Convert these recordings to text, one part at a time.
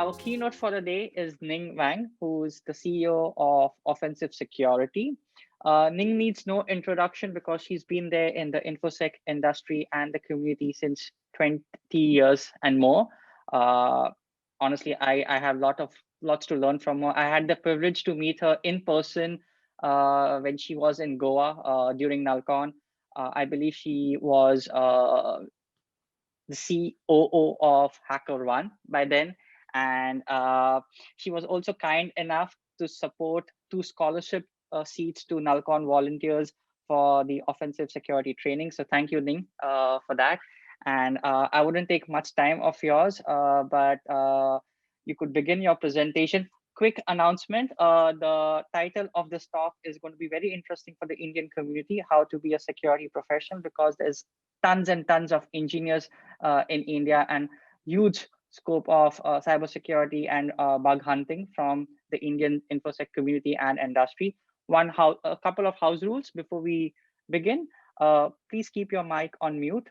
our keynote for the day is Ning Wang, who's the CEO of Offensive Security. Ning needs no introduction because she's been there in the Infosec industry and the community since 20 years and more. Honestly, I have lots to learn from her. I had the privilege to meet her in person when she was in Goa during Nullcon. I believe she was the COO of HackerOne by then. And she was also kind enough to support 2 scholarship seats to Nullcon volunteers for the offensive security training. So thank you, Ning, for that. And I wouldn't take much time of yours, but you could begin your presentation. Quick announcement, the title of this talk is going to be very interesting for the Indian community, how to be a security professional, because there's tons and tons of engineers in India and huge scope of cybersecurity and bug hunting from the Indian Infosec community and industry. A couple of house rules before we begin. Please keep your mic on mute.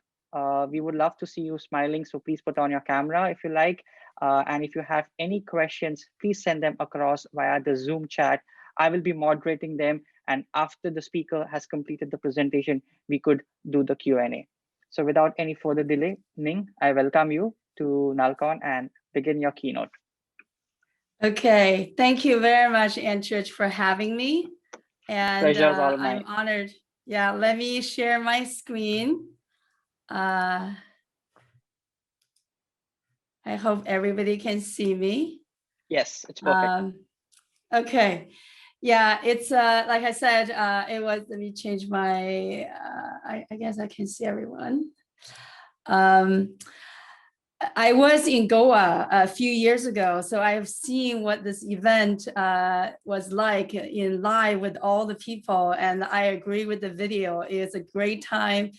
We would love to see you smiling, so please put on your camera if you like. And if you have any questions, please send them across via the Zoom chat. I will be moderating them, and after the speaker has completed the presentation, we could do the Q&A. So without any further delay, Ning, I welcome you to Nullcon and begin your keynote. Okay, thank you very much, Anchich, for having me. And I'm honored. Yeah, let me share my screen. I hope everybody can see me. Yes, it's perfect. Okay. Yeah, it's like I said, it was, let me change my, I guess I can see everyone. I was in Goa a few years ago, so I have seen what this event was like in live with all the people, and I agree with the video. It's a great time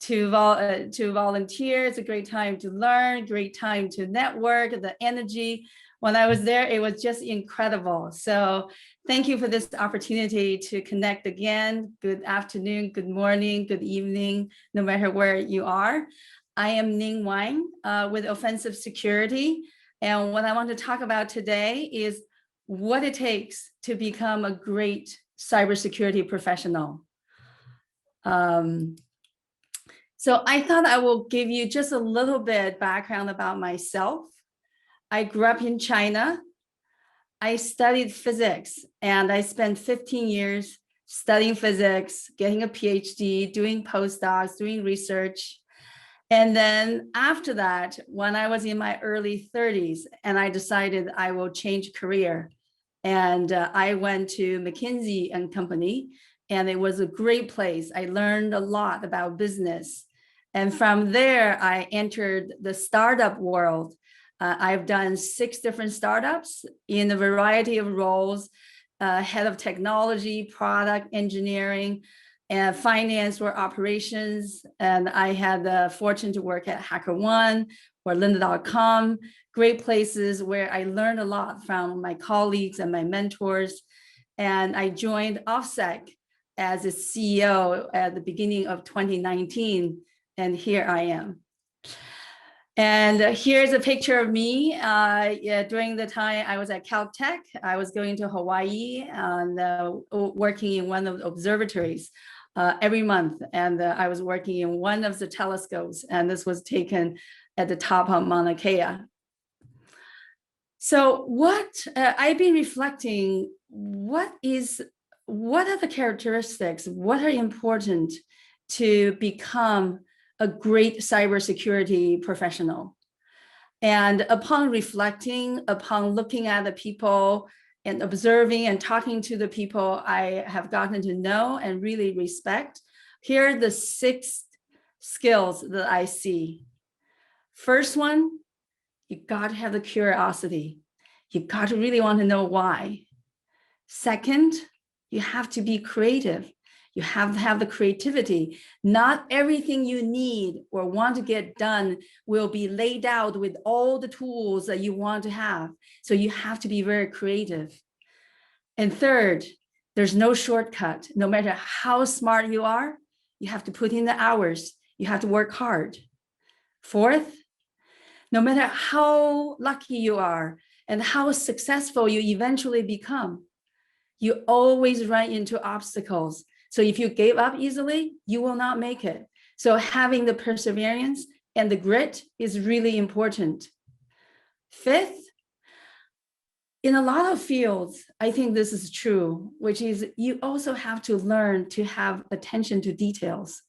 to volunteer. It's a great time to learn, great time to network, the energy. When I was there, it was just incredible. So thank you for this opportunity to connect again. Good afternoon, good morning, good evening, no matter where you are. I am Ning Wang with Offensive Security. And what I want to talk about today is what it takes to become a great cybersecurity professional. So I thought I will give you just a little bit background about myself. I grew up in China. I studied physics, and I spent 15 years studying physics, getting a PhD, doing postdocs, doing research. And then after that, when I was in my early 30s, and I decided I will change career. And I went to McKinsey and Company, and it was a great place. I learned a lot about business. And from there, I entered the startup world. I've done 6 different startups in a variety of roles, head of technology, product engineering, and finance or operations. And I had the fortune to work at HackerOne or lynda.com, great places where I learned a lot from my colleagues and my mentors. And I joined OffSec as a CEO at the beginning of 2019. And here I am. And here's a picture of me during the time I was at Caltech. I was going to Hawaii and working in one of the observatories every month. And I was working in one of the telescopes, and this was taken at the top of Mauna Kea. So what I've been reflecting, what are the characteristics, what are important to become a great cybersecurity professional? And upon reflecting, upon looking at the people and observing and talking to the people I have gotten to know and really respect, here are the 6 skills that I see. First one, you got to have the curiosity. You got to really want to know why. Second, you have to be creative. You have to have the creativity. Not everything you need or want to get done will be laid out with all the tools that you want to have. So you have to be very creative. And third, there's no shortcut. No matter how smart you are, you have to put in the hours. You have to work hard. Fourth, no matter how lucky you are, and how successful you eventually become. You always run into obstacles. So if you gave up easily, you will not make it. So having the perseverance and the grit is really important. Fifth, in a lot of fields, I think this is true, which is you also have to learn to have attention to details.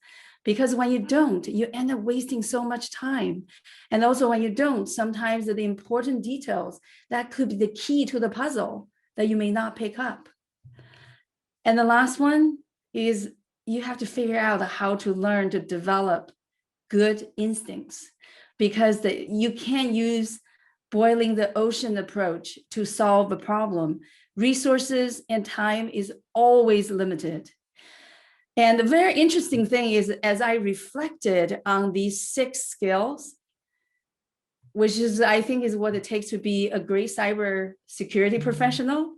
Because when you don't, you end up wasting so much time. And also when you don't, sometimes the important details, that could be the key to the puzzle that you may not pick up. And the last one is you have to figure out how to learn to develop good instincts, because you can't use boiling the ocean approach to solve a problem. Resources and time is always limited. And the very interesting thing is, as I reflected on these 6 skills, which is, I think, is what it takes to be a great cybersecurity professional,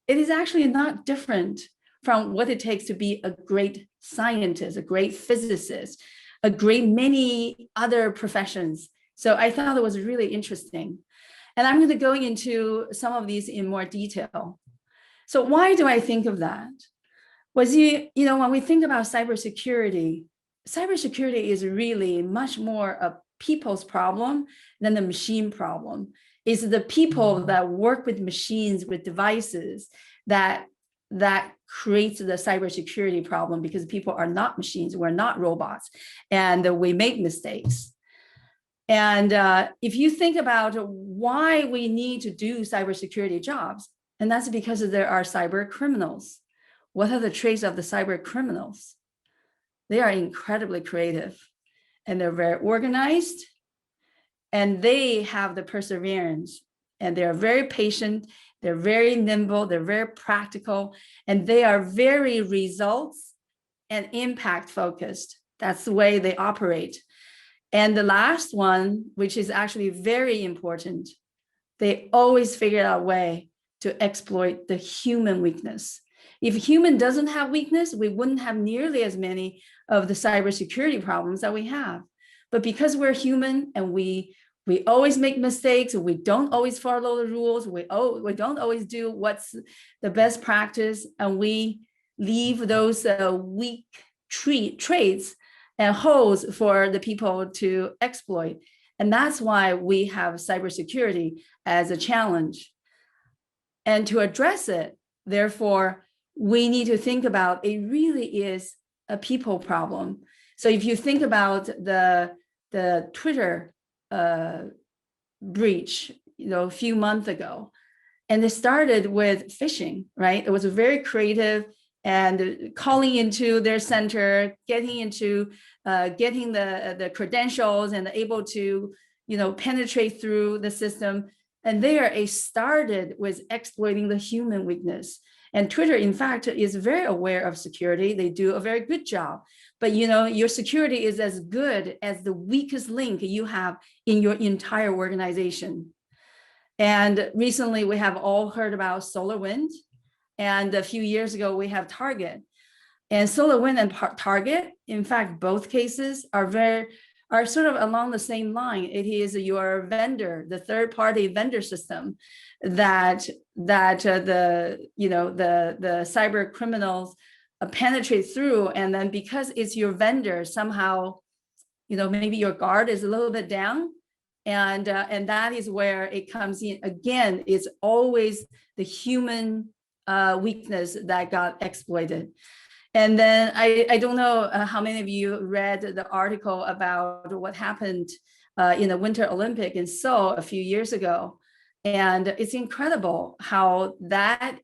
it is actually not different from what it takes to be a great scientist, a great physicist, a great many other professions. So I thought it was really interesting. And I'm going to go into some of these in more detail. So why do I think of that? Was when we think about cybersecurity, cybersecurity is really much more a people's problem than the machine problem. It's the people that work with machines, with devices, that creates the cybersecurity problem, because people are not machines, we're not robots, and we make mistakes. And if you think about why we need to do cybersecurity jobs, and that's because there are cyber criminals. What are the traits of the cyber criminals? They are incredibly creative, and they're very organized, and they have the perseverance, and they're very patient, they're very nimble, they're very practical, and they are very results and impact focused. That's the way they operate. And the last one, which is actually very important, they always figure out a way to exploit the human weakness. If human doesn't have weakness, we wouldn't have nearly as many of the cybersecurity problems that we have. But because we're human and we always make mistakes, we don't always follow the rules, we don't always do what's the best practice, and we leave those weak traits and holes for the people to exploit. And that's why we have cybersecurity as a challenge. And to address it, therefore, we need to think about it really is a people problem. So if you think about the Twitter breach, a few months ago, and it started with phishing, right? It was very creative and calling into their center, getting the credentials and able to, penetrate through the system. And there it started with exploiting the human weakness. And Twitter, in fact, is very aware of security. They do a very good job. But your security is as good as the weakest link you have in your entire organization. And recently, we have all heard about SolarWinds. And a few years ago, we have Target. And SolarWinds and Target, in fact, both cases are sort of along the same line. It is your vendor, the third-party vendor system that the cyber criminals penetrate through. And then because it's your vendor, somehow, maybe your guard is a little bit down. And that is where it comes in. Again, it's always the human weakness that got exploited. And then I don't know how many of you read the article about what happened in the Winter Olympic in Seoul a few years ago. And it's incredible how that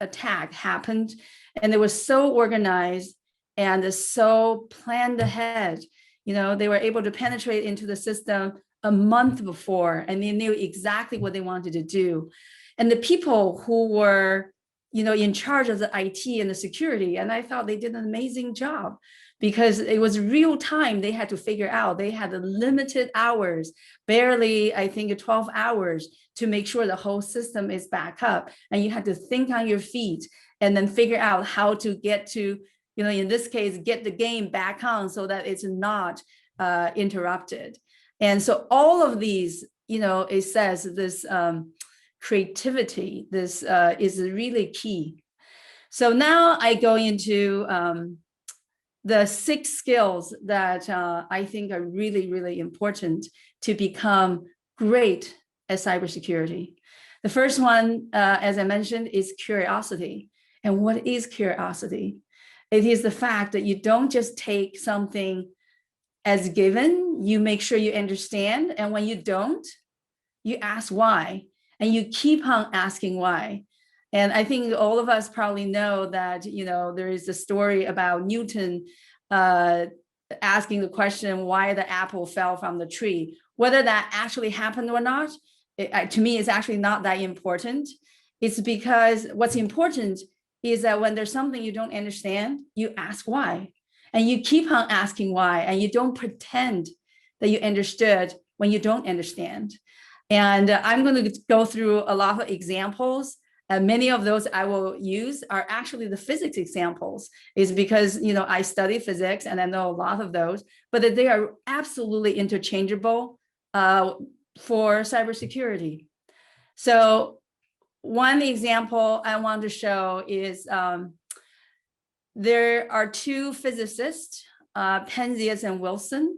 attack happened. And it was so organized and so planned ahead. They were able to penetrate into the system a month before, and they knew exactly what they wanted to do. And the people who were in charge of the IT and the security, and I thought they did an amazing job, because it was real time. They had to figure out, they had limited hours, barely, I think 12 hours, to make sure the whole system is back up. And you had to think on your feet and then figure out how to get to, in this case, get the game back on so that it's not interrupted. And so all of these, it says this, creativity. This is really key. So now I go into the 6 skills that I think are really, really important to become great at cybersecurity. The first one, as I mentioned, is curiosity. And what is curiosity? It is the fact that you don't just take something as given, you make sure you understand. And when you don't, you ask why, and you keep on asking why. And I think all of us probably know that, there is a story about Newton asking the question why the apple fell from the tree. Whether that actually happened or not, to me, is actually not that important. It's because what's important is that when there's something you don't understand, you ask why. And you keep on asking why, and you don't pretend that you understood when you don't understand. And I'm going to go through a lot of examples. Many of those I will use are actually the physics examples, is because, I study physics and I know a lot of those, but that they are absolutely interchangeable for cybersecurity. So one example I want to show is there are 2 physicists, Penzias and Wilson,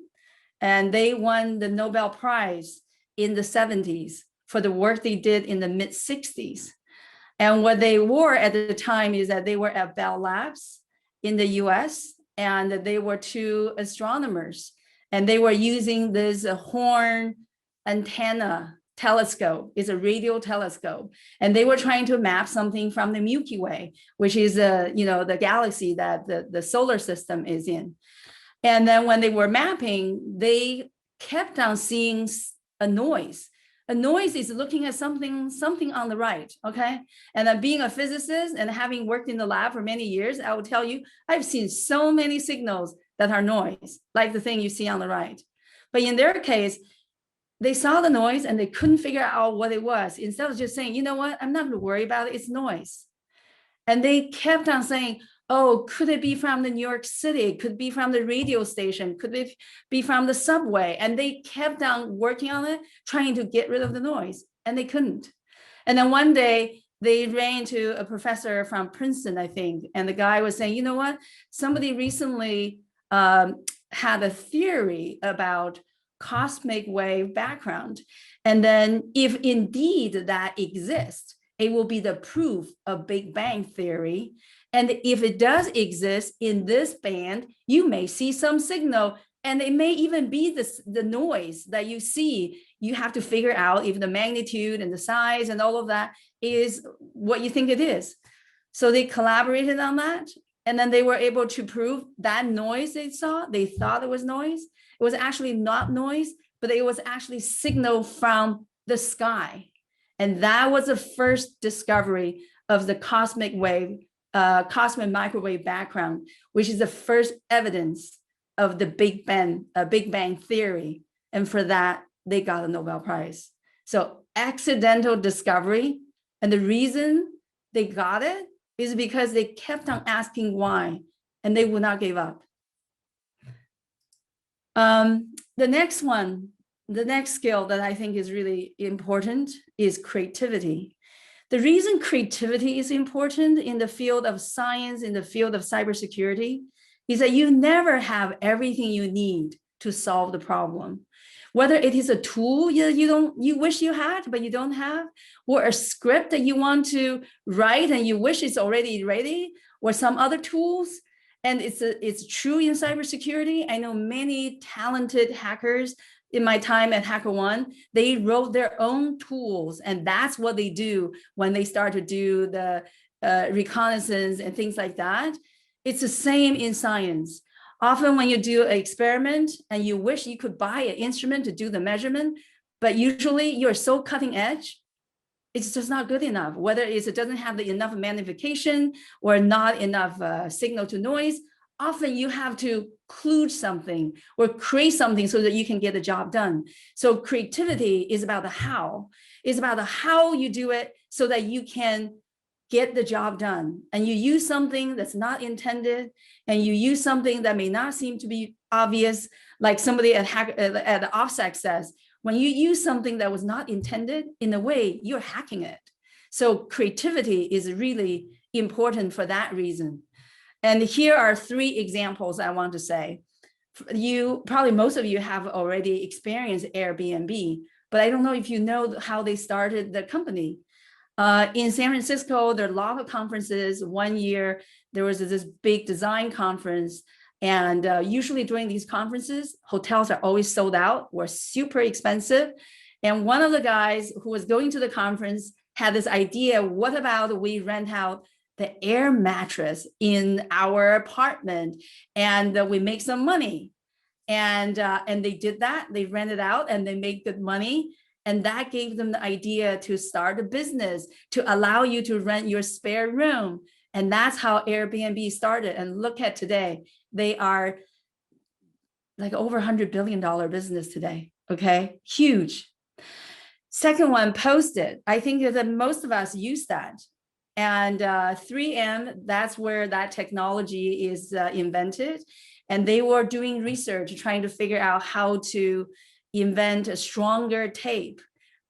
and they won the Nobel Prize in the 70s for the work they did in the mid 60s. And what they were at the time is that they were at Bell Labs in the US, and they were 2 astronomers, and they were using this horn antenna telescope. It's a radio telescope, and they were trying to map something from the Milky Way, which is the galaxy that the solar system is in. And then when they were mapping, they kept on seeing a noise. A noise is looking at something on the right, okay? And then being a physicist and having worked in the lab for many years, I will tell you, I've seen so many signals that are noise, like the thing you see on the right. But in their case, they saw the noise and they couldn't figure out what it was. Instead of just saying, you know what, I'm not going to worry about it, it's noise. And they kept on saying, oh, could it be from the New York City? Could it be from the radio station? Could it be from the subway? And they kept on working on it, trying to get rid of the noise, and they couldn't. And then one day they ran into a professor from Princeton, I think, and the guy was saying, you know what, somebody recently had a theory about cosmic wave background. And then if indeed that exists, it will be the proof of Big Bang theory. And if it does exist in this band, you may see some signal, and it may even be the noise that you see. You have to figure out if the magnitude and the size and all of that is what you think it is. So they collaborated on that, and then they were able to prove that noise they saw, they thought it was noise. It was actually not noise, but it was actually signal from the sky. And that was the first discovery of the cosmic microwave background, which is the first evidence of the Big Bang theory. And for that, they got a Nobel Prize. So accidental discovery. And the reason they got it is because they kept on asking why, and they would not give up. The next skill that I think is really important is creativity. The reason creativity is important in the field of science, in the field of cybersecurity, is that you never have everything you need to solve the problem. Whether it is a tool you wish you had, but you don't have, or a script that you want to write and you wish it's already ready, or some other tools. And it's true in cybersecurity. I know many talented hackers in my time at HackerOne, they wrote their own tools, and that's what they do when they start to do the reconnaissance and things like that. It's the same in science. Often when you do an experiment and you wish you could buy an instrument to do the measurement, but usually you're so cutting edge, it's just not good enough. Whether it doesn't have enough magnification or not enough signal to noise, often you have to kludge something or create something so that you can get the job done. So creativity is about the how. It's about the how you do it so that you can get the job done. And you use something that's not intended, and you use something that may not seem to be obvious, like somebody at OffSec says, when you use something that was not intended, in a way, you're hacking it. So creativity is really important for that reason. And here are 3 examples I want to say. You probably, most of you have already experienced Airbnb, but I don't know if you know how they started the company. In San Francisco, there are a lot of conferences. One year, there was this big design conference. And usually during these conferences, hotels are always sold out, were super expensive. And one of the guys who was going to the conference had this idea, what about we rent out the air mattress in our apartment and we make some money. And they did that. They rented out and they made good money. And that gave them the idea to start a business to allow you to rent your spare room. And that's how Airbnb started. And look at today, they are like over $100 billion business today. Okay, huge. Second one, Post-it. I think that most of us use that. And 3M, that's where that technology is invented. And they were doing research, trying to figure out how to invent a stronger tape.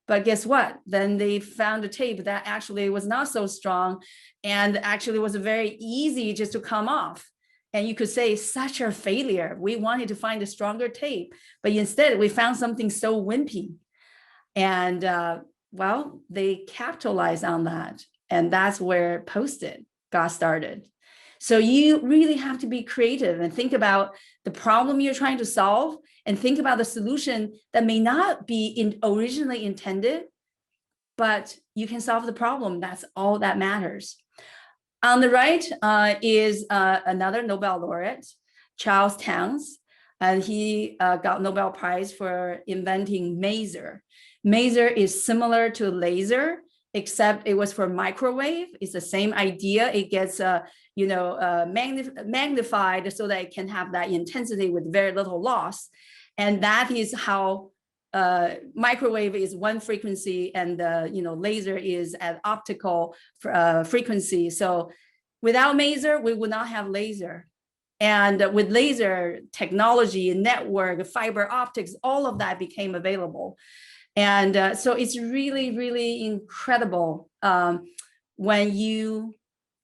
But guess what? Then they found a tape that actually was not so strong and actually was very easy just to come off. And you could say, such a failure. We wanted to find a stronger tape, but instead we found something so wimpy. And well, they capitalized on that. And that's where Post-it got started. So you really have to be creative and think about the problem you're trying to solve and think about the solution that may not be originally intended, but you can solve the problem. That's all that matters. On the right is another Nobel laureate, Charles Towns, and he got Nobel Prize for inventing maser. Maser is similar to laser, except it was for microwave. It's the same idea. It gets magnified so that it can have that intensity with very little loss. And that is how microwave is one frequency and laser is at optical frequency. So without maser, we would not have laser. And with laser technology, network, fiber optics, all of that became available. And so it's really, really incredible when you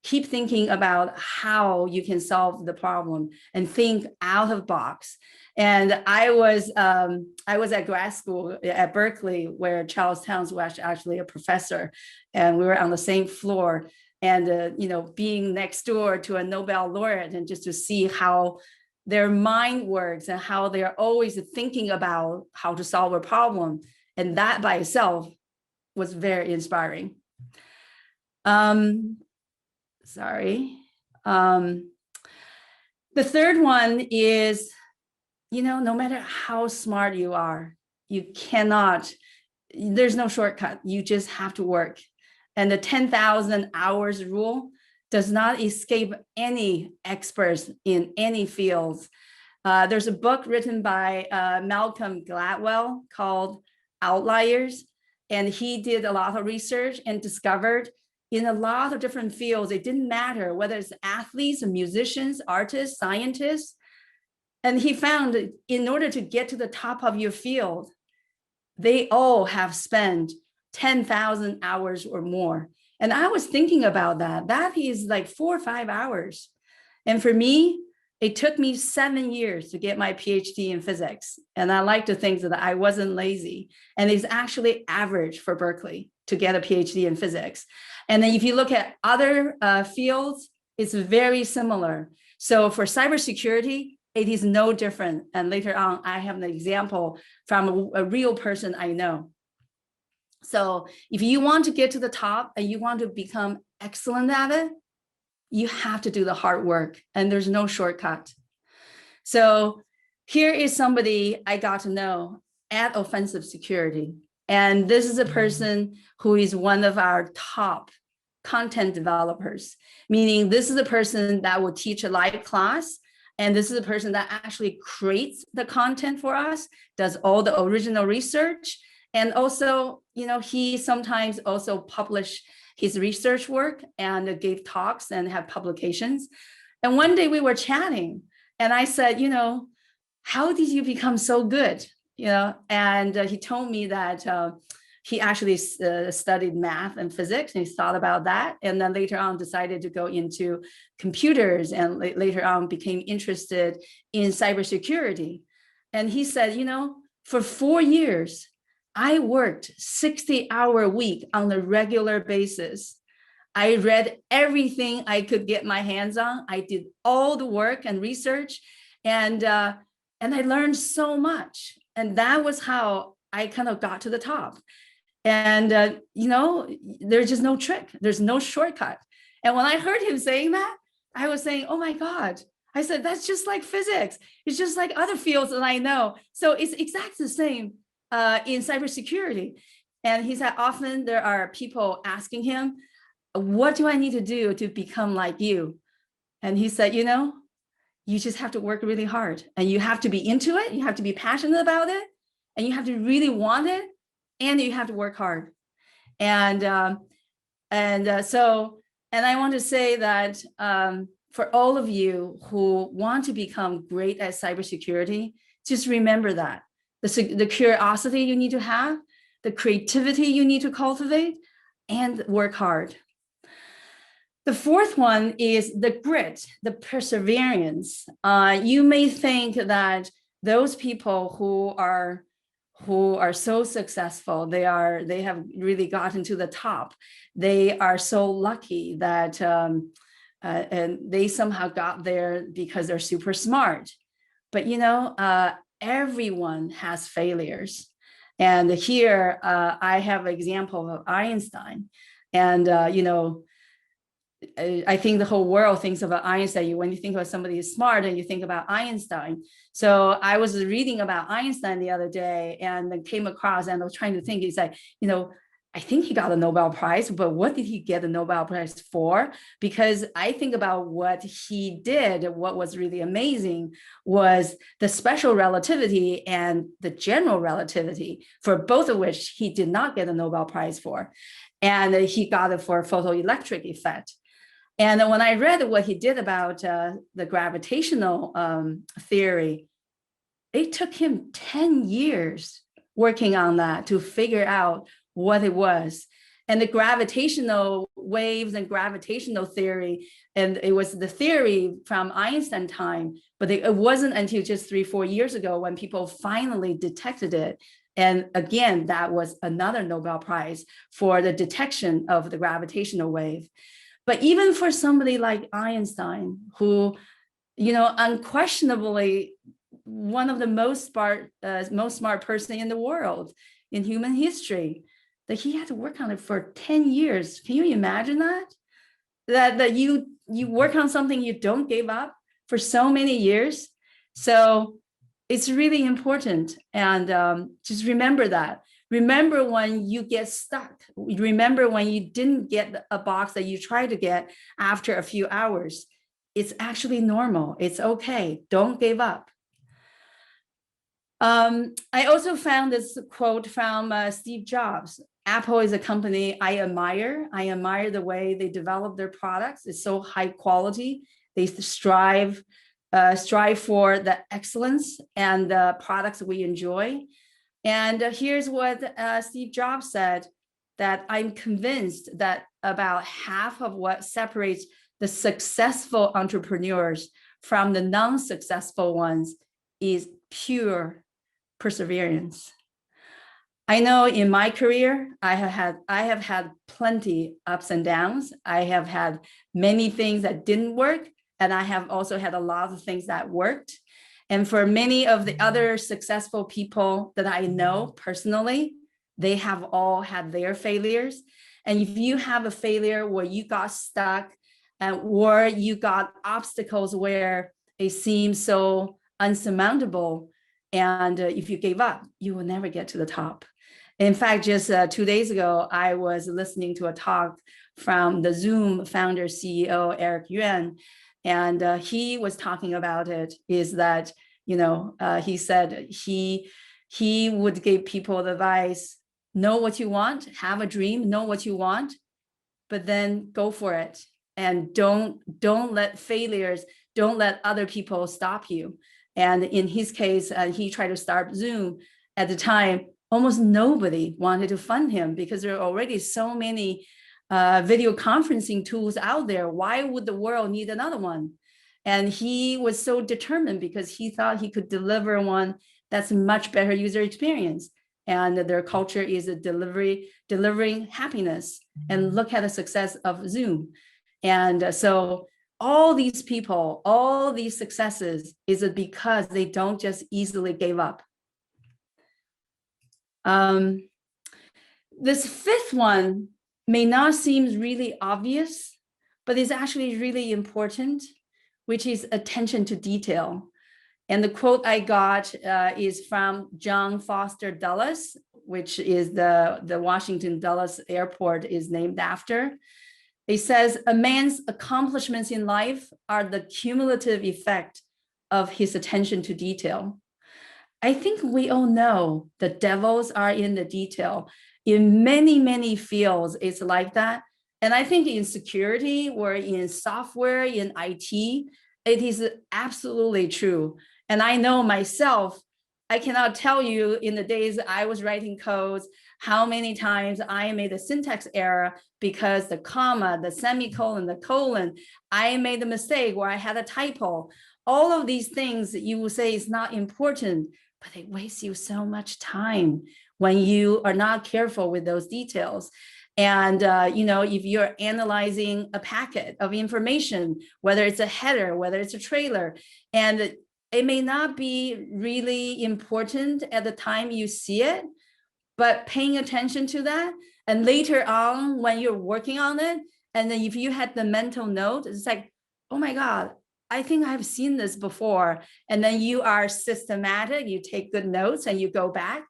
keep thinking about how you can solve the problem and think out of box. And I was at grad school at Berkeley, where Charles Towns was actually a professor, and we were on the same floor. And being next door to a Nobel laureate, and just to see how their mind works and how they're always thinking about how to solve a problem, and that by itself was very inspiring. Sorry. The third one is, no matter how smart you are, there's no shortcut. You just have to work. And the 10,000 hours rule does not escape any experts in any fields. There's a book written by Malcolm Gladwell called Outliers, and he did a lot of research and discovered in a lot of different fields, it didn't matter whether it's athletes, musicians, artists, scientists. And he found that in order to get to the top of your field, they all have spent 10,000 hours or more. And I was thinking about that. That is like 4 or 5 hours. And for me, it took me 7 years to get my PhD in physics. And I like to think that I wasn't lazy. And it's actually average for Berkeley to get a PhD in physics. And then if you look at other fields, it's very similar. So for cybersecurity, it is no different. And later on, I have an example from a real person I know. So if you want to get to the top and you want to become excellent at it, you have to do the hard work, and there's no shortcut. So here is somebody I got to know at Offensive Security. And this is a person who is one of our top content developers, meaning this is a person that will teach a live class. And this is a person that actually creates the content for us, does all the original research. And also, he sometimes also publish his research work and gave talks and have publications. And one day we were chatting and I said, how did you become so good? and he told me that he actually studied math and physics, and he thought about that, and then later on decided to go into computers, and later on became interested in cybersecurity. And he said, for 4 years, I worked 60-hour a week on a regular basis. I read everything I could get my hands on. I did all the work and research, and I learned so much. And that was how I kind of got to the top. And there's just no trick. There's no shortcut. And when I heard him saying that, I was saying, oh my God. I said, that's just like physics. It's just like other fields that I know. So it's exactly the same in cybersecurity. And he said, often there are people asking him, what do I need to do to become like you? And he said, you just have to work really hard, and you have to be into it. You have to be passionate about it, and you have to really want it, and you have to work hard. And I want to say that for all of you who want to become great at cybersecurity, just remember that the curiosity you need to have, the creativity you need to cultivate, and work hard. The fourth one is the grit, the perseverance. You may think that those people who are so successful, they have really gotten to the top. They are so lucky that and they somehow got there because they're super smart. But everyone has failures. And here I have an example of Einstein, and I think the whole world thinks about Einstein. When you think about somebody who's smart, and you think about Einstein. So I was reading about Einstein the other day, and then came across, and I was trying to think, he's like, I think he got a Nobel Prize, but what did he get the Nobel Prize for? Because I think about what he did, what was really amazing was the special relativity and the general relativity, for both of which he did not get a Nobel Prize for. And he got it for photoelectric effect. And when I read what he did about the gravitational theory, it took him 10 years working on that to figure out what it was. And the gravitational waves and gravitational theory, and it was the theory from Einstein time, but it wasn't until just 3-4 years ago when people finally detected it. And again, that was another Nobel Prize for the detection of the gravitational wave. But even for somebody like Einstein, who, unquestionably one of the most smart person in the world in human history, that he had to work on it for 10 years. Can you imagine that? That you work on something, you don't give up for so many years. So it's really important. And just remember that. Remember when you get stuck. Remember when you didn't get a box that you tried to get after a few hours. It's actually normal. It's okay. Don't give up. I also found this quote from Steve Jobs. Apple is a company I admire. I admire the way they develop their products. It's so high quality. They strive for the excellence and the products we enjoy. And here's what Steve Jobs said, that I'm convinced that about half of what separates the successful entrepreneurs from the non-successful ones is pure perseverance. I know in my career, I have had plenty ups and downs. I have had many things that didn't work, and I have also had a lot of things that worked. And for many of the other successful people that I know personally, they have all had their failures. And if you have a failure where you got stuck, or you got obstacles where it seems so unsurmountable, and if you gave up, you will never get to the top. In fact, just 2 days ago, I was listening to a talk from the Zoom founder CEO, Eric Yuan, and he was talking about it, is that, he said he would give people the advice, know what you want, have a dream, know what you want, but then go for it. And don't let failures, don't let other people stop you. And in his case, he tried to start Zoom, at the time, almost nobody wanted to fund him because there are already so many video conferencing tools out there. Why would the world need another one? And he was so determined because he thought he could deliver one that's a much better user experience. And their culture is a delivering happiness. And look at the success of Zoom. And so all these people, all these successes is because they don't just easily give up. This fifth one may not seem really obvious, but it's actually really important, which is attention to detail. And the quote I got is from John Foster Dulles, which is the Washington Dulles Airport is named after. It says, a man's accomplishments in life are the cumulative effect of his attention to detail. I think we all know the devils are in the detail. In many, many fields, it's like that. And I think in security or in software, in IT, it is absolutely true. And I know myself, I cannot tell you in the days I was writing codes, how many times I made a syntax error because the comma, the semicolon, the colon, I made a mistake or I had a typo. All of these things you will say is not important, but they waste you so much time when you are not careful with those details. And if you're analyzing a packet of information, whether it's a header, whether it's a trailer, and it may not be really important at the time you see it, but paying attention to that. And later on, when you're working on it, and then if you had the mental note, it's like, oh my God, I think I've seen this before. And then you are systematic, you take good notes and you go back.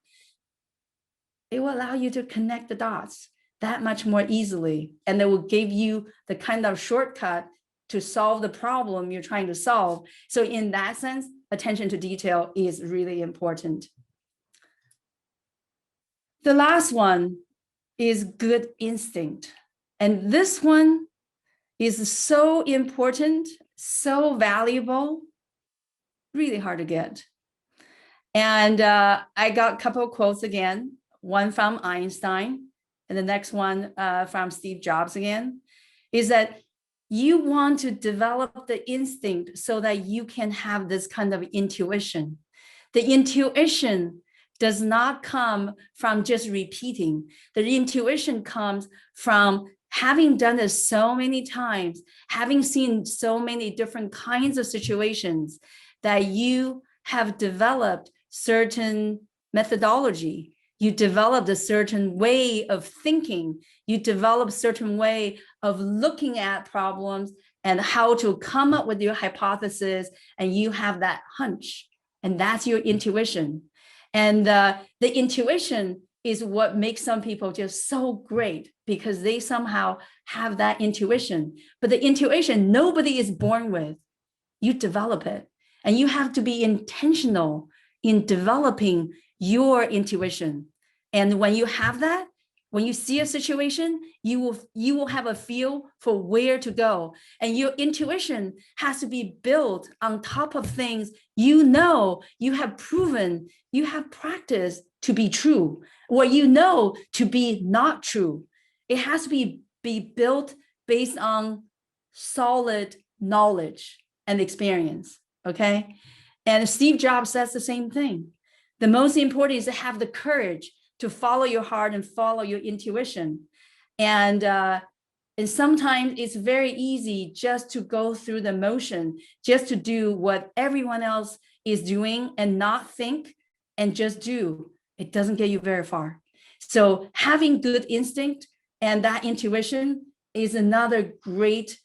It will allow you to connect the dots that much more easily. And it will give you the kind of shortcut to solve the problem you're trying to solve. So in that sense, attention to detail is really important. The last one is good instinct. And this one is so important, so valuable, really hard to get. And I got a couple of quotes again, one from Einstein, and the next one from Steve Jobs again, is that you want to develop the instinct so that you can have this kind of intuition. The intuition does not come from just repeating. The intuition comes from having done this so many times, having seen so many different kinds of situations, that you have developed certain methodology. You developed a certain way of thinking. You develop a certain way of looking at problems and how to come up with your hypothesis, and you have that hunch, and that's your intuition. And the intuition is what makes some people just so great, because they somehow have that intuition. But the intuition, nobody is born with. You develop it, and you have to be intentional in developing your intuition. And when you have that, when you see a situation, you will have a feel for where to go. And your intuition has to be built on top of things you have proven, you have practiced to be true, or to be not true. It has to be built based on solid knowledge and experience, okay? And Steve Jobs says the same thing. The most important is to have the courage to follow your heart and follow your intuition. And sometimes it's very easy just to go through the motion, just to do what everyone else is doing and not think and just do. It doesn't get you very far. So having good instinct and that intuition is another great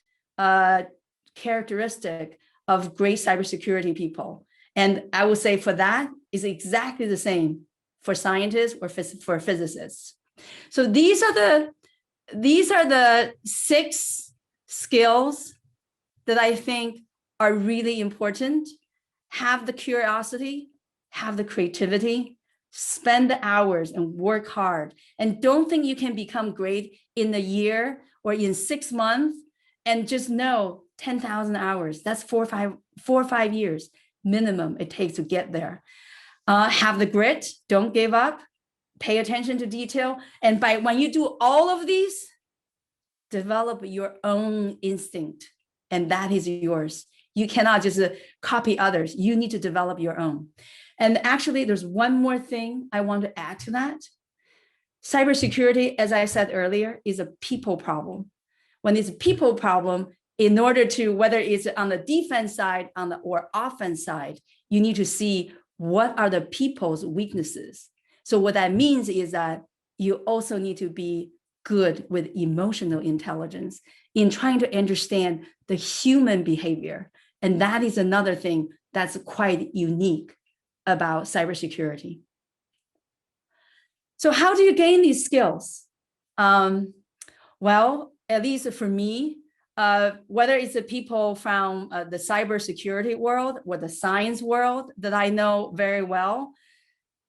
characteristic of great cybersecurity people. And I would say for that is exactly the same for scientists or for physicists. So these are the 6 skills that I think are really important. Have the curiosity, have the creativity, spend the hours and work hard. And don't think you can become great in a year or in 6 months, and just know 10,000 hours. That's 4 or 5 years minimum it takes to get there. have the grit, don't give up, pay attention to detail. And when you do all of these, develop your own instinct, and that is yours. You cannot just copy others. You need to develop your own. And actually, there's one more thing I want to add to that. Cybersecurity, as I said earlier, is a people problem. When it's a people problem, in order to, whether it's on the defense side or offense side, you need to see what are the people's weaknesses. So what that means is that you also need to be good with emotional intelligence in trying to understand the human behavior. And that is another thing that's quite unique about cybersecurity. So how do you gain these skills? Well, at least for me, whether it's the people from the cybersecurity world or the science world that I know very well,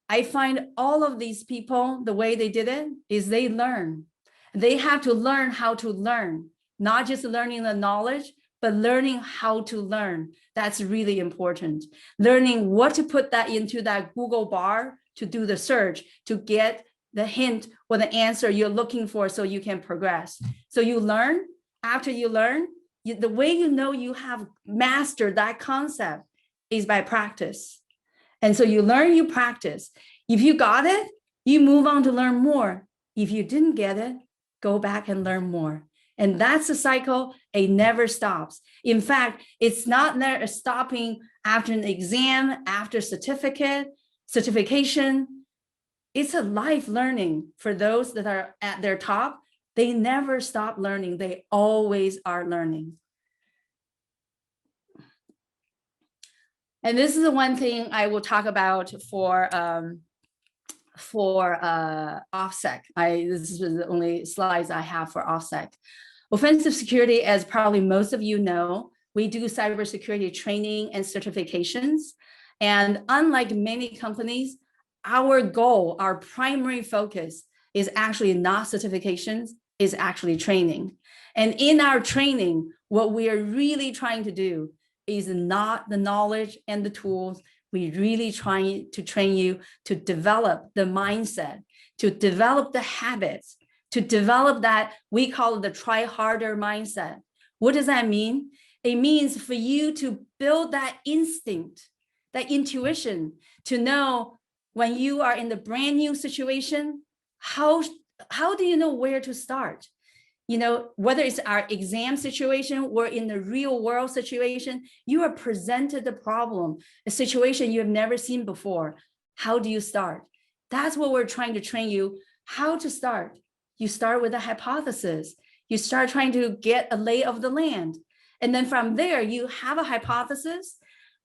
I find all of these people, the way they did it is they learn. They have to learn how to learn, not just learning the knowledge, but learning how to learn. That's really important. Learning what to put that into that Google bar to do the search, to get the hint or the answer you're looking for so you can progress. So you learn. After you learn, the way you know you have mastered that concept is by practice. And so you learn, you practice. If you got it, you move on to learn more. If you didn't get it, go back and learn more. And that's a cycle. It never stops. In fact, it's not stopping after an exam, after certification. It's a life learning for those that are at their top. They never stop learning. They always are learning. And this is the one thing I will talk about for OffSec. This is the only slides I have for OffSec. Offensive security, as probably most of you know, we do cybersecurity training and certifications. And unlike many companies, our goal, our primary focus is actually not certifications, is actually training. And in our training, what we are really trying to do is not the knowledge and the tools. We're really trying to train you to develop the mindset, to develop the habits, to develop that, we call it the try harder mindset. What does that mean? It means for you to build that instinct, that intuition, to know when you are in the brand new situation, how do you know where to start? You know, whether it's our exam situation or in the real world situation, you are presented the problem, a situation you have never seen before. How do you start? That's what we're trying to train you, how to start. You start with a hypothesis. You start trying to get a lay of the land. And then from there, you have a hypothesis,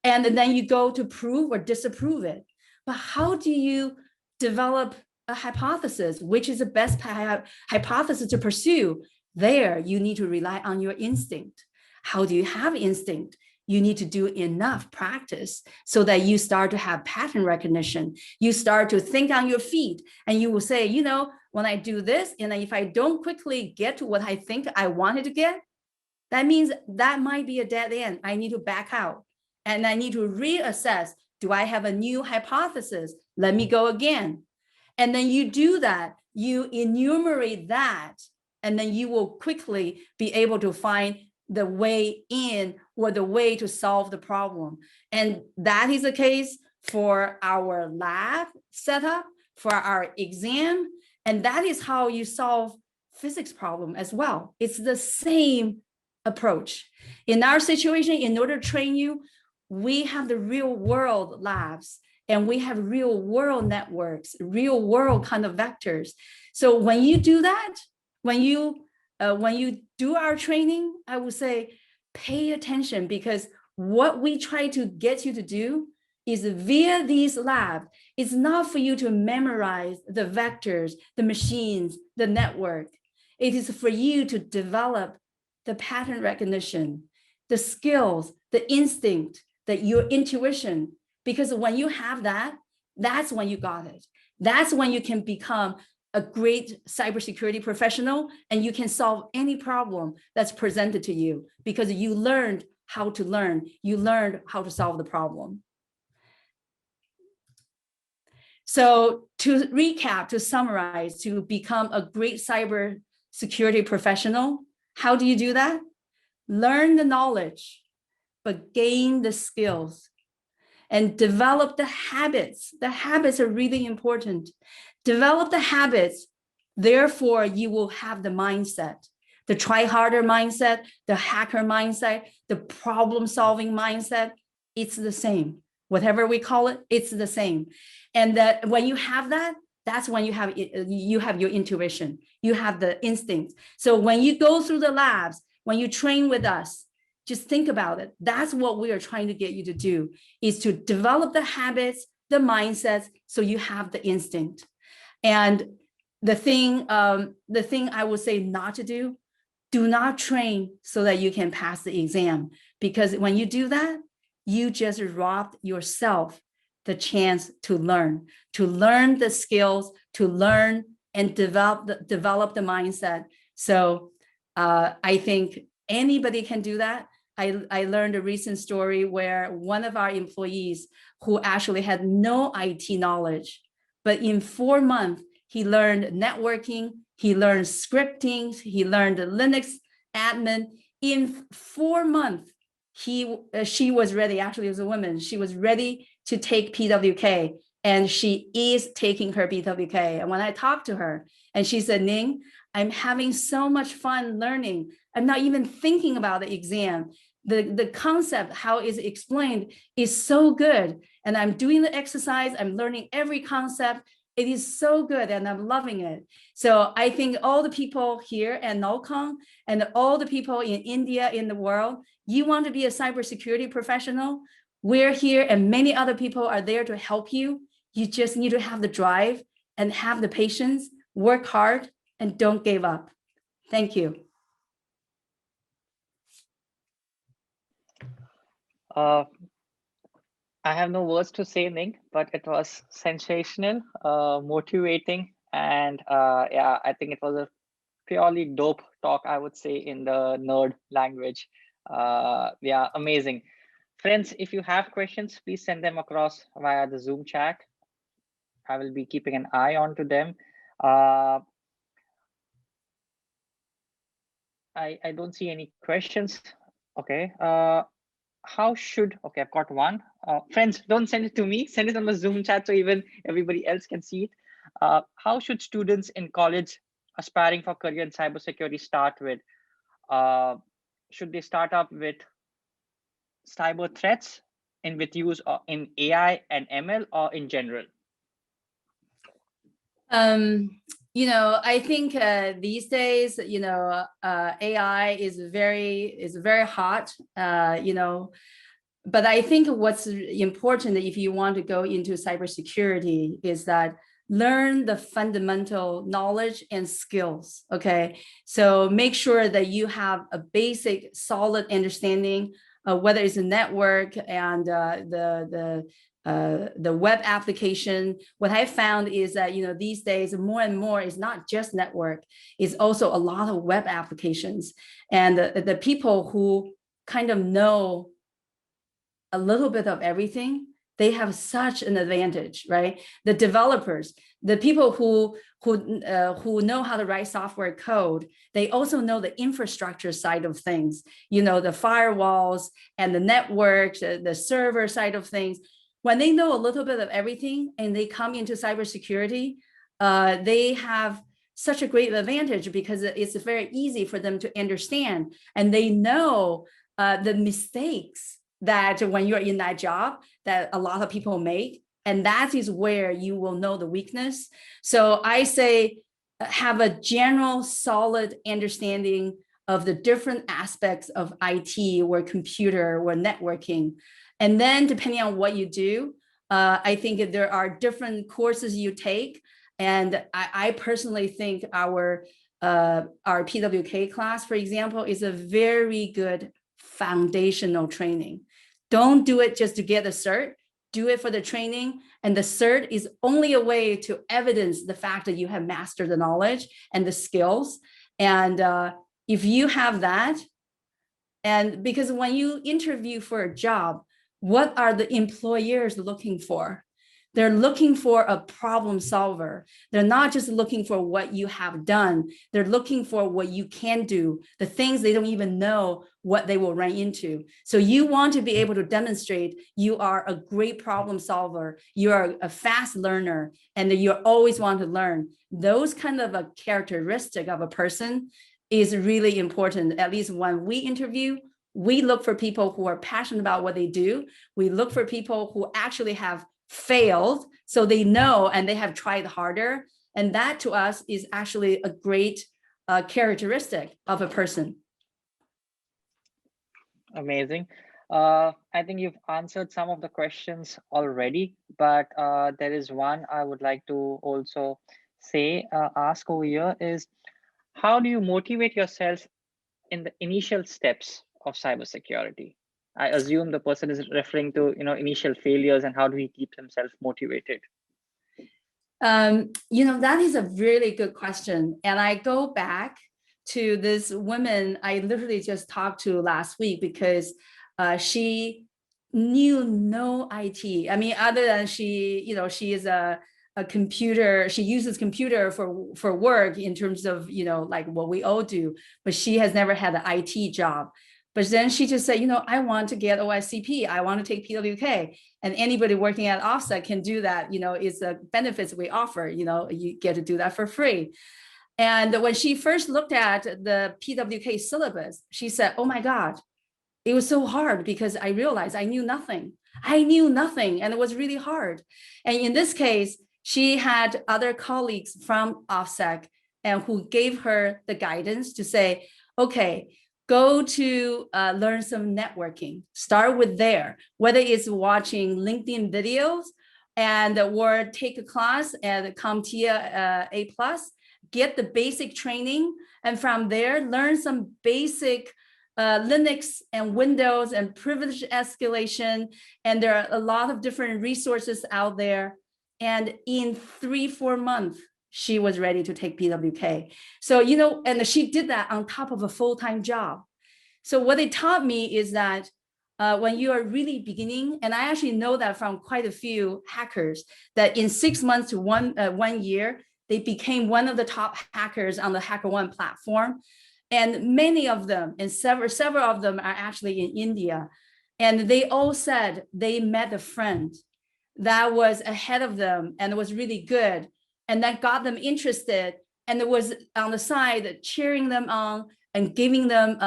and then you go to prove or disapprove it. But how do you develop a hypothesis? Which is the best hypothesis to pursue? There, you need to rely on your instinct. How do you have instinct? You need to do enough practice so that you start to have pattern recognition. You start to think on your feet, and you will say, you know, when I do this, and if I don't quickly get to what I think I wanted to get, that means that might be a dead end. I need to back out, and I need to reassess. Do I have a new hypothesis? Let me go again. And then you do that, you enumerate that, and then you will quickly be able to find the way in or the way to solve the problem. And that is the case for our lab setup, for our exam. And that is how you solve physics problem as well. It's the same approach. In our situation, in order to train you, we have the real world labs, and we have real world networks, real world kind of vectors. So when you do that, when you do our training, I would say pay attention, because what we try to get you to do is via these labs. It's not for you to memorize the vectors, the machines, the network. It is for you to develop the pattern recognition, the skills, the instinct, your intuition. Because when you have that, that's when you got it. That's when you can become a great cybersecurity professional, and you can solve any problem that's presented to you because you learned how to learn. You learned how to solve the problem. So to recap, to summarize, to become a great cybersecurity professional, how do you do that? Learn the knowledge, but gain the skills and develop the habits. The habits are really important. Develop the habits. Therefore, you will have the mindset, the try harder mindset, the hacker mindset, the problem solving mindset. It's the same. Whatever we call it, it's the same. And that when you have that, that's when you have your intuition, you have the instinct. So when you go through the labs, when you train with us, just think about it. That's what we are trying to get you to do, is to develop the habits, the mindsets, so you have the instinct. And the thing I would say not to do not train so that you can pass the exam, because when you do that, you just robbed yourself the chance to learn the skills, to learn and develop the mindset. So I think anybody can do that. I learned a recent story where one of our employees who actually had no IT knowledge, but in 4 months, he learned networking, he learned scripting, he learned Linux admin. In 4 months, she was ready. Actually, it was a woman. She was ready to take PWK, and she is taking her PWK. And when I talked to her, and she said, Ning, I'm having so much fun learning. I'm not even thinking about the exam. The concept, how it's explained, is so good. And I'm doing the exercise. I'm learning every concept. It is so good, and I'm loving it. So I think all the people here at Nullcon and all the people in India, in the world, you want to be a cybersecurity professional, we're here, and many other people are there to help you. You just need to have the drive and have the patience, work hard, and don't give up. Thank you. I have no words to say, Ning, but it was sensational, motivating, and yeah, I think it was a purely dope talk, I would say, in the nerd language. Yeah, amazing. Friends, if you have questions, please send them across via the Zoom chat. I will be keeping an eye on to them. I don't see any questions. Okay. Okay, I've got one. Friends, don't send it to me. Send it on the Zoom chat so even everybody else can see it. How should students in college aspiring for career in cybersecurity start with? Should they start up with cyber threats and with use in AI and ML, or in general? I think these days, AI is very hot, but I think what's important if you want to go into cybersecurity is that learn the fundamental knowledge and skills. Okay, so make sure that you have a basic, solid understanding of whether it's a network and the web application. What I found is that these days more and more is not just network, it's also a lot of web applications, and the people who kind of know a little bit of everything, they have such an advantage, right? The developers, the people who know how to write software code, they also know the infrastructure side of things, the firewalls and the networks, the server side of things. When they know a little bit of everything and they come into cybersecurity, they have such a great advantage because it's very easy for them to understand, and they know the mistakes that when you're in that job that a lot of people make, and that is where you will know the weakness. So I say have a general solid understanding of the different aspects of IT or computer or networking. And then depending on what you do, I think there are different courses you take. And I personally think our PWK class, for example, is a very good foundational training. Don't do it just to get a cert, do it for the training. And the cert is only a way to evidence the fact that you have mastered the knowledge and the skills. And if you have that, and because when you interview for a job, what are the employers looking for? They're looking for a problem solver. They're not just looking for what you have done. They're looking for what you can do, the things they don't even know what they will run into. So you want to be able to demonstrate you are a great problem solver, you are a fast learner, and you always want to learn. Those kind of a characteristic of a person is really important. At least when we interview, we look for people who are passionate about what they do. We look for people who actually have failed, so they know and they have tried harder. And that to us is actually a great characteristic of a person. Amazing. I think you've answered some of the questions already, but there is one I would like to also ask over here is, how do you motivate yourself in the initial steps of cybersecurity? I assume the person is referring to, initial failures, and how do he keep himself motivated? That is a really good question. And I go back to this woman I literally just talked to last week, because she knew no IT. I mean, other than she is a computer, she uses computer for work in terms of, like what we all do, but she has never had an IT job. But then she just said, I want to get OSCP. I want to take PWK. And anybody working at OffSec can do that. It's the benefits we offer. You get to do that for free. And when she first looked at the PWK syllabus, she said, oh my God, it was so hard, because I realized I knew nothing. And it was really hard. And in this case, she had other colleagues from OffSec and who gave her the guidance to say, okay, go to learn some networking. Start with there, whether it's watching LinkedIn videos or take a class at CompTIA A+, get the basic training. And from there, learn some basic Linux and Windows and privilege escalation. And there are a lot of different resources out there. And in 3-4 months, she was ready to take PWK. So, and she did that on top of a full-time job. So what they taught me is that when you are really beginning, and I actually know that from quite a few hackers, that in 6 months to 1 year, they became one of the top hackers on the HackerOne platform. And many of them, and several of them are actually in India. And they all said they met a friend that was ahead of them and was really good, and that got them interested, and it was on the side cheering them on and giving them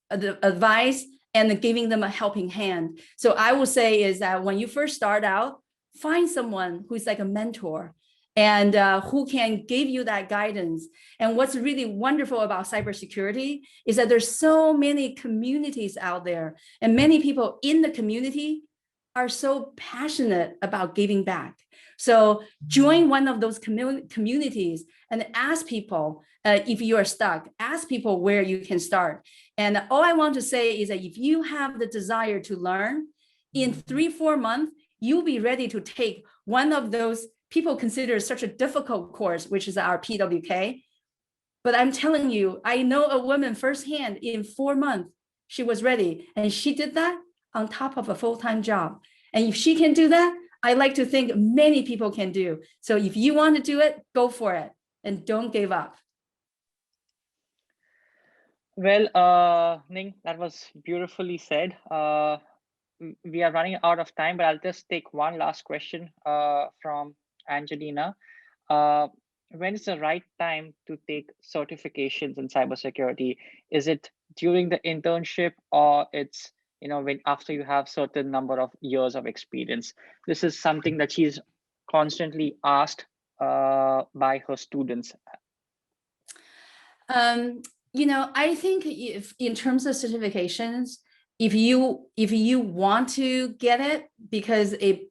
the advice and giving them a helping hand. So I would say is that when you first start out, find someone who's like a mentor and who can give you that guidance. And what's really wonderful about cybersecurity is that there's so many communities out there, and many people in the community are so passionate about giving back. So join one of those communities and ask people if you are stuck, ask people where you can start. And all I want to say is that if you have the desire to learn, in 3-4 months, you'll be ready to take one of those people consider such a difficult course, which is our PWK. But I'm telling you, I know a woman firsthand, in 4 months, she was ready. And she did that on top of a full-time job. And if she can do that, I like to think many people can do. So if you want to do it, go for it and don't give up. Well, Ning, that was beautifully said. We are running out of time, but I'll just take one last question from Angelina. When is the right time to take certifications in cybersecurity? Is it during the internship, or it's when after you have certain number of years of experience? This is something that she's constantly asked by her students. I think if in terms of certifications, if you want to get it because it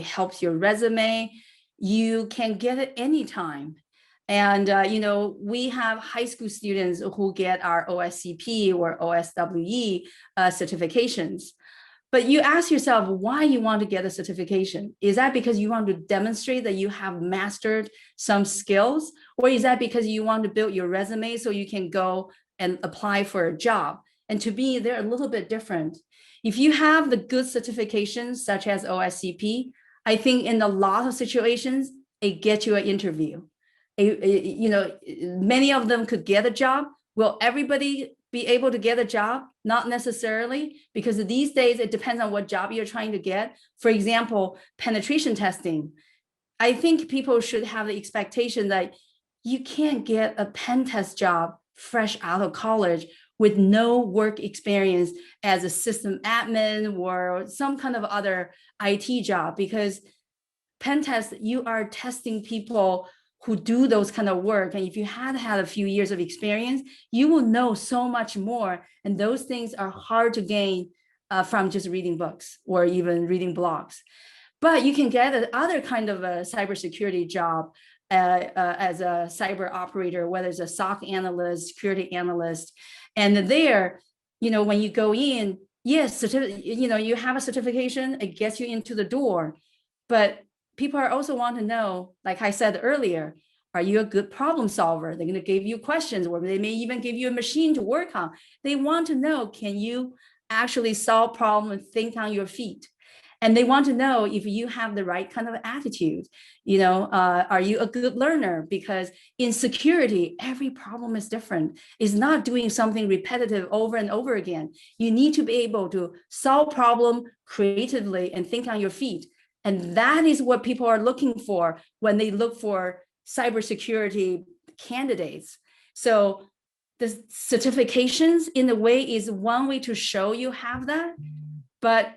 helps your resume, you can get it anytime. And we have high school students who get our OSCP or OSWE certifications. But you ask yourself why you want to get a certification. Is that because you want to demonstrate that you have mastered some skills? Or is that because you want to build your resume so you can go and apply for a job? And to me, they're a little bit different. If you have the good certifications, such as OSCP, I think in a lot of situations, it gets you an interview. Many of them could get a job. Will everybody be able to get a job? Not necessarily, because these days it depends on what job you're trying to get. For example, penetration testing. I think people should have the expectation that you can't get a pen test job fresh out of college with no work experience as a system admin or some kind of other IT job, because pen test, you are testing people who do those kind of work. And if you had a few years of experience, you will know so much more. And those things are hard to gain from just reading books or even reading blogs. But you can get another kind of a cybersecurity job as a cyber operator, whether it's a SOC analyst, security analyst. And there, when you go in, yes, you have a certification, it gets you into the door. But people are also want to know, like I said earlier, are you a good problem solver? They're going to give you questions, or they may even give you a machine to work on. They want to know, can you actually solve problems and think on your feet? And they want to know if you have the right kind of attitude. Are you a good learner? Because in security, every problem is different. It's not doing something repetitive over and over again. You need to be able to solve problem creatively and think on your feet. And that is what people are looking for when they look for cybersecurity candidates. So the certifications in a way is one way to show you have that, but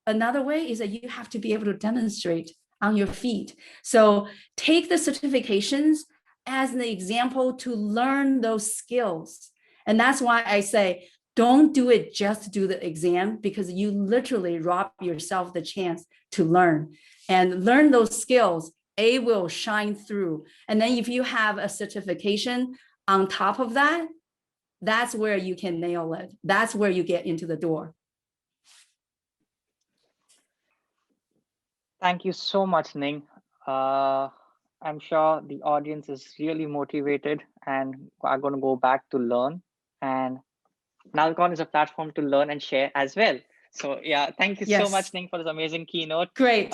another way is that you have to be able to demonstrate on your feet. So take the certifications as an example to learn those skills. And that's why I say, don't do it just to do the exam, because you literally rob yourself the chance to learn and learn those skills. It will shine through. And then if you have a certification on top of that, that's where you can nail it. That's where you get into the door. Thank you so much, Ning. I'm sure the audience is really motivated and are going to go back to learn. And Nullcon is a platform to learn and share as well. So yeah, thank you so much, Ning, for this amazing keynote. Great.